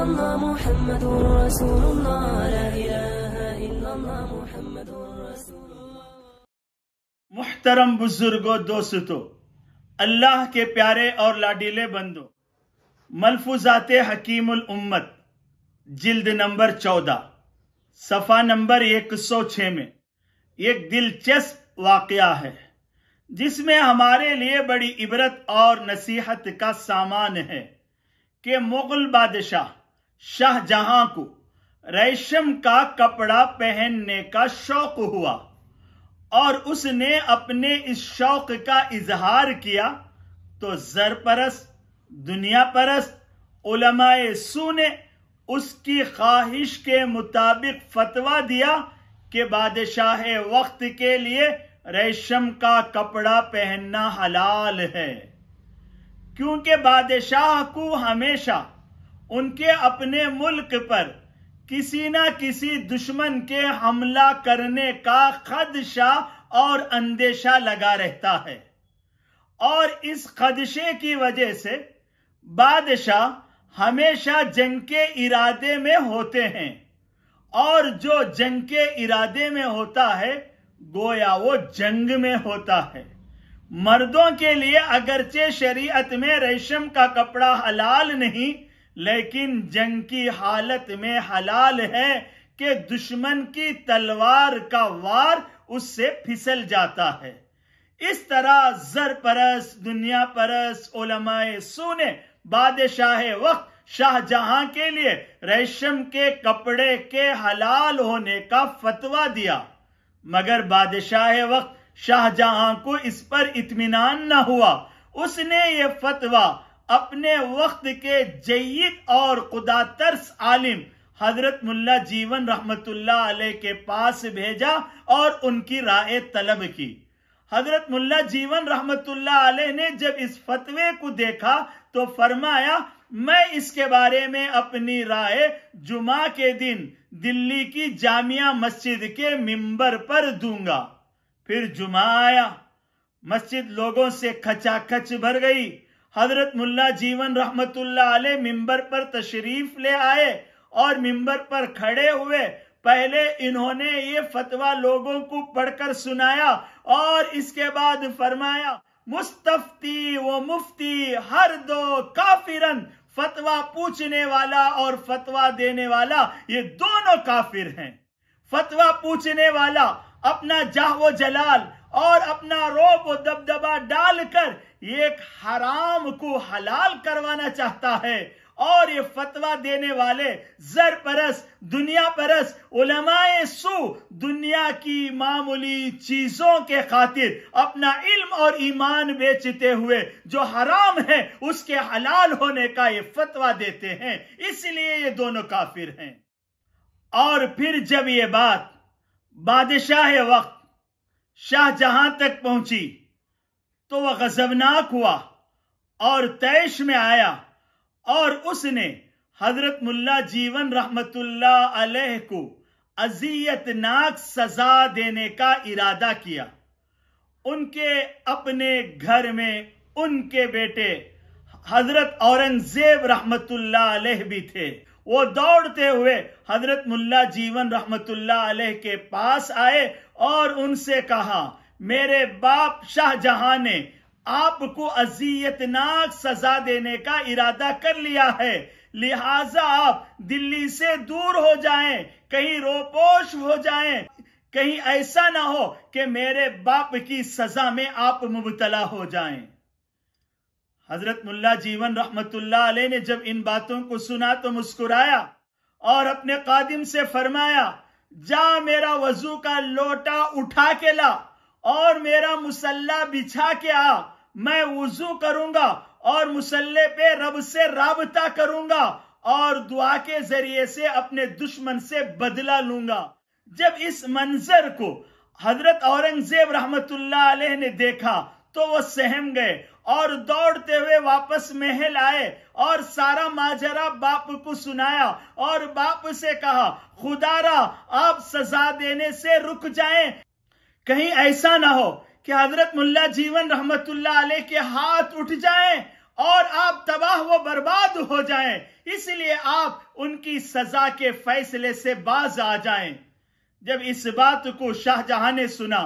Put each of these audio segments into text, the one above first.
illallah Muhammadur Rasulullah, la ilaha illallah Muhammadur Rasulullah। मुहतरम बुजुर्गो दोस्तों, अल्लाह के प्यारे और लाडीले बंदो, मलफूजाते हकीमुल उम्मत जिल्द नंबर 14 सफ़ा नंबर 106 में एक दिलचस्प वाक़या है जिसमें हमारे लिए बड़ी इबरत और नसीहत का सामान है कि मुगल बादशाह शाहजहां को रेशम का कपड़ा पहनने का शौक हुआ और उसने अपने इस शौक का इजहार किया तो ज़रपरस्त, दुनिया परस्त उलमाए सू ने उसकी ख्वाहिश के मुताबिक फतवा दिया कि बादशाह वक्त के लिए रेशम का कपड़ा पहनना हलाल है, क्योंकि बादशाह को हमेशा उनके अपने मुल्क पर किसी न किसी दुश्मन के हमला करने का खदशा और अंदेशा लगा रहता है और इस खदशे की वजह से बादशाह हमेशा जंग के इरादे में होते हैं और जो जंग के इरादे में होता है गोया वो जंग में होता है। मर्दों के लिए अगरचे शरीयत में रेशम का कपड़ा हलाल नहीं, लेकिन जंग की हालत में हलाल है कि दुश्मन की तलवार का वार उससे फिसल जाता है। इस तरह ज़रपरस्त, दुनिया परस्त उलमाए सू ने बादशाह वक्त शाहजहां के लिए रेशम के कपड़े के हलाल होने का फतवा दिया, मगर बादशाह वक्त शाहजहां को इस पर इत्मीनान न हुआ। उसने ये फतवा अपने वक्त के जय्यद और खुदा तरस आलिम हजरत मुल्ला जीवन रहमतुल्लाह अलैह के पास भेजा और उनकी राय तलब की। हजरत मुल्ला जीवन रहमतुल्लाह अलैह ने जब इस फतवे को देखा तो फरमाया, मैं इसके बारे में अपनी राय जुमा के दिन दिल्ली की जामिया मस्जिद के मिंबर पर दूंगा। फिर जुमा आया, मस्जिद लोगों से खचाखच भर गई। हजरत मुल्ला जीवन रहमतुल्लाह अलैह मिंबर पर तशरीफ ले आए और मिंबर पर खड़े हुए पहले इन्होंने ये फतवा लोगों को पढ़कर सुनाया और इसके बाद फरमाया, मुस्तफ्ती व मुफ्ती हर दो काफिरन, फतवा पूछने वाला और फतवा देने वाला ये दोनों काफिर हैं। फतवा पूछने वाला अपना जाह जलाल और अपना रोब व दबदबा डालकर एक हराम को हलाल करवाना चाहता है और ये फतवा देने वाले ज़रपरस्त, दुनिया परस्त उलमाए सू दुनिया की मामूली चीजों के खातिर अपना इल्म और ईमान बेचते हुए जो हराम है उसके हलाल होने का ये फतवा देते हैं, इसलिए ये दोनों काफिर हैं। और फिर जब ये बात बादशाह वक्त शाहजहां तक पहुंची तो वह गजबनाक हुआ और तैश में आया और उसने हजरत मुल्ला जीवन रहमतुल्लाह अलैह को अजियतनाक सजा देने का इरादा किया। उनके अपने घर में उनके बेटे हजरत औरंगजेब रहमतुल्लाह अलैह भी थे। वो दौड़ते हुए हजरत मुल्ला जीवन रहमतुल्लाह अलैह के पास आए और उनसे कहा, मेरे बाप शाहजहां ने आपको अजियतनाक सजा देने का इरादा कर लिया है, लिहाजा आप दिल्ली से दूर हो जाएं, कहीं रोपोश हो जाएं, कहीं ऐसा ना हो कि मेरे बाप की सजा में आप मुबतला हो जाएं। हजरत मुल्ला जीवन रहमतुल्लाह अलैह ने जब इन बातों को सुना तो मुस्कुराया और अपने कादिम से फरमाया, जा मेरा वजू का लोटा उठा के ला और मेरा मुसल्ला बिछा के आ, मैं वजू करूंगा और मुसल्ले पे रब से राबता करूंगा और दुआ के जरिए से अपने दुश्मन से बदला लूंगा। जब इस मंजर को हजरत औरंगजेब रहमतुल्लाह अलैह ने देखा तो वो सहम गए और दौड़ते हुए वापस महल आए और सारा माजरा बाप को सुनाया और बाप से कहा, खुदारा आप सजा देने से रुक जाएं, कहीं ऐसा ना हो कि हजरत मुल्ला जीवन रहमतुल्लाह अलैह के हाथ उठ जाएं और आप तबाह व बर्बाद हो जाएं, इसलिए आप उनकी सजा के फैसले से बाज आ जाएं। जब इस बात को शाहजहां ने सुना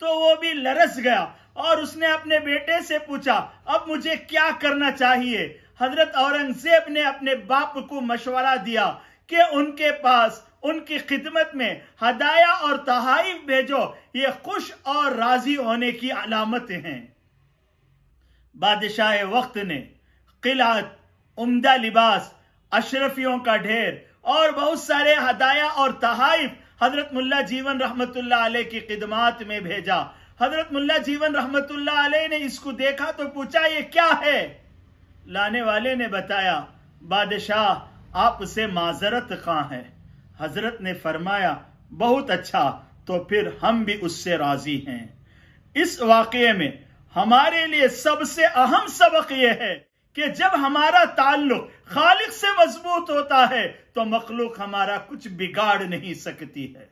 तो वो भी लरस गया और उसने अपने बेटे से पूछा, अब मुझे क्या करना चाहिए? हजरत औरंगजेब ने अपने बाप को मशवरा दिया कि उनके पास उनकी खिदमत में हदाया और तहाइफ भेजो, ये खुश और राजी होने की अलामतें हैं। बादशाह वक्त ने किलात, उम्दा लिबास, अशरफियों का ढेर और बहुत सारे हदाया और तहाइफ हजरत मुल्ला जीवन रहमतुल्लाह अलैह की खिदमत में भेजा। हजरत मुल्ला जीवन रहमतुल्लाह अलैह ने इसको देखा तो पूछा, ये क्या है? लाने वाले ने बताया, बादशाह आपसे माजरत खां है। हजरत ने फरमाया, बहुत अच्छा, तो फिर हम भी उससे राजी हैं। इस वाकये में हमारे लिए सबसे अहम सबक यह है कि जब हमारा ताल्लुक खालिक से मजबूत होता है तो मखलूक हमारा कुछ बिगाड़ नहीं सकती है।